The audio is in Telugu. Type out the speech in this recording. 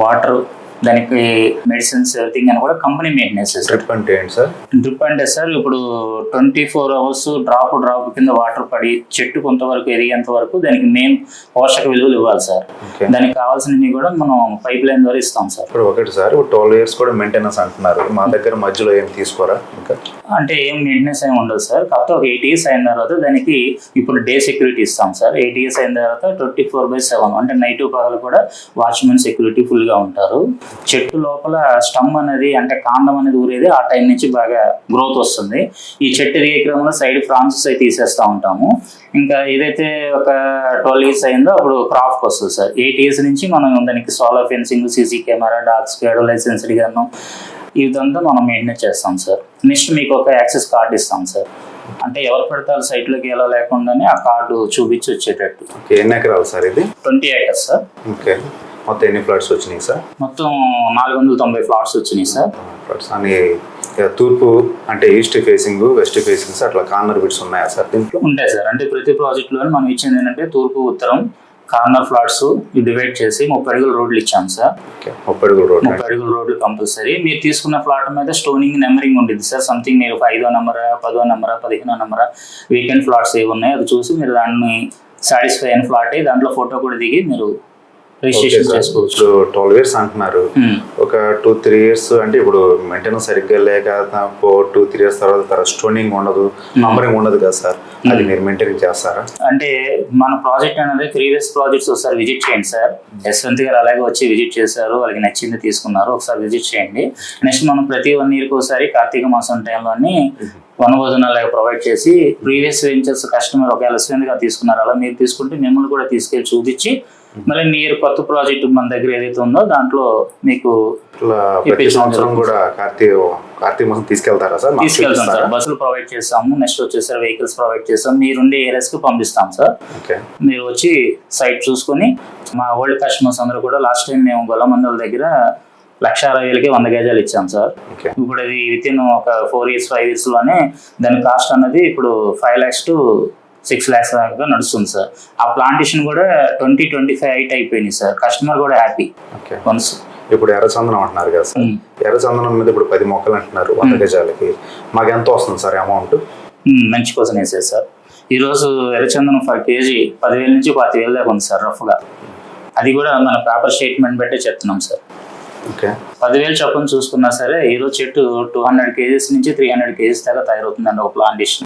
వాటర్, దానికి మెడిసిన్స్, ఎవ్రీథింగ్ అని కూడా కంపెనీ మెయింటెనెన్స్. డ్రిప్ అంటే ఏంటి సార్? డ్రిప్ అంటే సార్ ఇప్పుడు 24 hours డ్రాప్ కింద వాటర్ పడి చెట్టు కొంతవరకు ఎదిగేంత వరకు దానికి మెయిన్ పోషక విలువలు ఇవ్వాలి సార్. దానికి కావాల్సినవి కూడా మనం పైప్ లైన్ ద్వారా ఇస్తాం సార్. ఇప్పుడు ఒకటి సార్ 12 years కూడా మెయింటెనెన్స్ అంటున్నారు, మా దగ్గర మధ్యలో ఏం తీసుకోరా? ఇంకా అంటే ఏం మెయింటెనెన్స్ ఏమి ఉండదు సార్. కాకపోతే ఒక 8 years అయిన తర్వాత దానికి ఇప్పుడు డే సెక్యూరిటీ ఇస్తాం సార్. 8 years అయిన తర్వాత 24/7 అంటే నైట్ పగలు కూడా వాచ్మెన్ సెక్యూరిటీ ఫుల్గా ఉంటారు. చెట్టు లోపల స్టమ్ అనేది అంటే కాండం అనేది ఊరేది ఆ టైం నుంచి బాగా గ్రోత్ వస్తుంది. ఈ చెట్టు ఎదిగే క్రమంలో సైడ్ ఫ్రాన్సెస్ అయితే తీసేస్తూ ఉంటాము. ఇంకా ఏదైతే ఒక 12 years అయిందో అప్పుడు క్రాప్కి వస్తుంది సార్. 8 years నుంచి మనం దానికి solar fencing, CC camera, dog squad, licensed gun ఇదంతా మనం మెయింటైన్ చేస్తాం సార్. నెక్స్ట్ మీకు ఒక యాక్సెస్ కార్డు ఇస్తాం సార్. అంటే ఎవరు పెడతారు సైట్లోకి ఎలా లేకుండానే ఆ కార్డు చూపించి వచ్చేటట్టు. ఎన్ని ఎకరాలు సార్ ఇది? 20 acres సార్. ఓకే, మొత్తం ఎన్ని ఫ్లాట్స్ వచ్చినాయి సార్? మొత్తం 490 ఫ్లాట్స్ వచ్చినాయి సార్. ఫ్లాట్స్ అని తూర్పు అంటే ఈస్ట్ ఫేసింగ్, వెస్ట్ ఫేసింగ్ అట్లా కార్నర్ బిట్స్ ఉన్నాయా సార్ దీంట్లో? ఉంటాయి సార్. అంటే ప్రతి ప్రాజెక్టులో మనం ఇచ్చింది ఏంటంటే తూర్పు, ఉత్తరం, కార్నర్ ఫ్లాట్స్ డివైడ్ చేసి 30 అడుగుల రోడ్లు ఇచ్చాం సార్. 30 అడుగుల రోడ్లు కంపల్సరీ. మీరు తీసుకున్న ఫ్లాట్ మీద స్టోనింగ్ నెంబరింగ్ ఉంటుంది సార్. సంథింగ్ మీరు 5వ నెంబరా, 10వ నెంబరా, 15వ నెంబరా వీకెండ్ ఫ్లాట్స్ ఏవి ఉన్నాయి అది చూసి మీరు దాన్ని సాటిస్ఫై అయిన ఫ్లాట్ దాంట్లో ఫోటో కూడా దిగి మీరు రిజిస్ట్రేషన్ చేసుకోవచ్చు. 12 years అంటున్నారు, ఒక 2-3 years అంటే ఇప్పుడు మెయింటెనెన్స్ సరిగ్గా లేక 2-3 years తర్వాత స్టోనింగ్ ఉండదు, నంబరింగ్ ఉండదు కదా సార్, అది మీరు మెయింటైన్ చేస్తారా? అంటే మన ప్రాజెక్ట్ అనేది ప్రీవియస్ ప్రాజెక్ట్స్ ఒకసారి విజిట్ చేయండి సార్. యశ్వంత్ గారు అలాగే వచ్చి విజిట్ చేశారు, వాళ్ళకి నచ్చింది తీసుకున్నారు. ఒకసారి విజిట్ చేయండి. నెక్స్ట్ మనం ప్రతి 1 year ఒకసారి కార్తీక మాసం టైంలోని వనభోజనాలు ప్రొవైడ్ చేసి ప్రీవియస్ వెంచర్స్ కస్టమర్ ఒకవేళ యశ్వంత్ గారు తీసుకున్నారు అలా మీరు తీసుకుంటే మిమ్మల్ని కూడా తీసుకెళ్ళి చూపించి మళ్ళీ మీరు కొత్త ప్రాజెక్ట్ మన దగ్గర ఏదైతే ఉందో దాంట్లో మీకు సంవత్సరం కూడా కార్తీక మాసం తీసుకెళ్తారా సార్? తీసుకెళ్తాం సార్. బస్సులు ప్రొవైడ్ చేస్తాము. నెక్స్ట్ వచ్చేసరి వెహికల్స్ ప్రొవైడ్ చేస్తాం. మీరుండే ఏరియాస్కి పంపిస్తాం సార్. మీరు వచ్చి సైట్ చూసుకొని మా ఓల్డ్ కస్టమర్స్ అందరూ కూడా లాస్ట్ టైం మేము గొల్లమందల దగ్గర 1,60,000కి 100 గజాలు ఇచ్చాం సార్. ఇప్పుడు అది వితిన్ ఒక 4 years 5 years లోనే దాని కాస్ట్ అన్నది ఇప్పుడు 5 lakhs to 6 lakhs దాకా నడుస్తుంది సార్. ఆ ప్లాంటేషన్ కూడా 20-25 height అయిపోయింది సార్. కస్టమర్ కూడా హ్యాపీ. వన్స్ ఇప్పుడు ఎర్రచందనం అంటున్నారు కదా సార్, ఎర్రచందనం మీద ఇప్పుడు 10 మొక్కలు అంటున్నారు 100 గజాలకి, మాకు ఎంత వస్తుంది సార్ అమౌంట్? మంచి కోసం వేసేది సార్. ఈరోజు ఎర్రచందనం 1 kg 10,000 నుంచి 25,000 దాకా ఉంది సార్ రఫ్గా. అది కూడా మన పేపర్ స్టేట్మెంట్ బట్టే చెప్తున్నాం సార్. 10,000 చొప్పున చూసుకున్నా సరే ఈరోజు చెట్టు 200 kgs నుంచి 300 kgs దాకా తయారవుతుందండి ఒక ప్లాంటేషన్.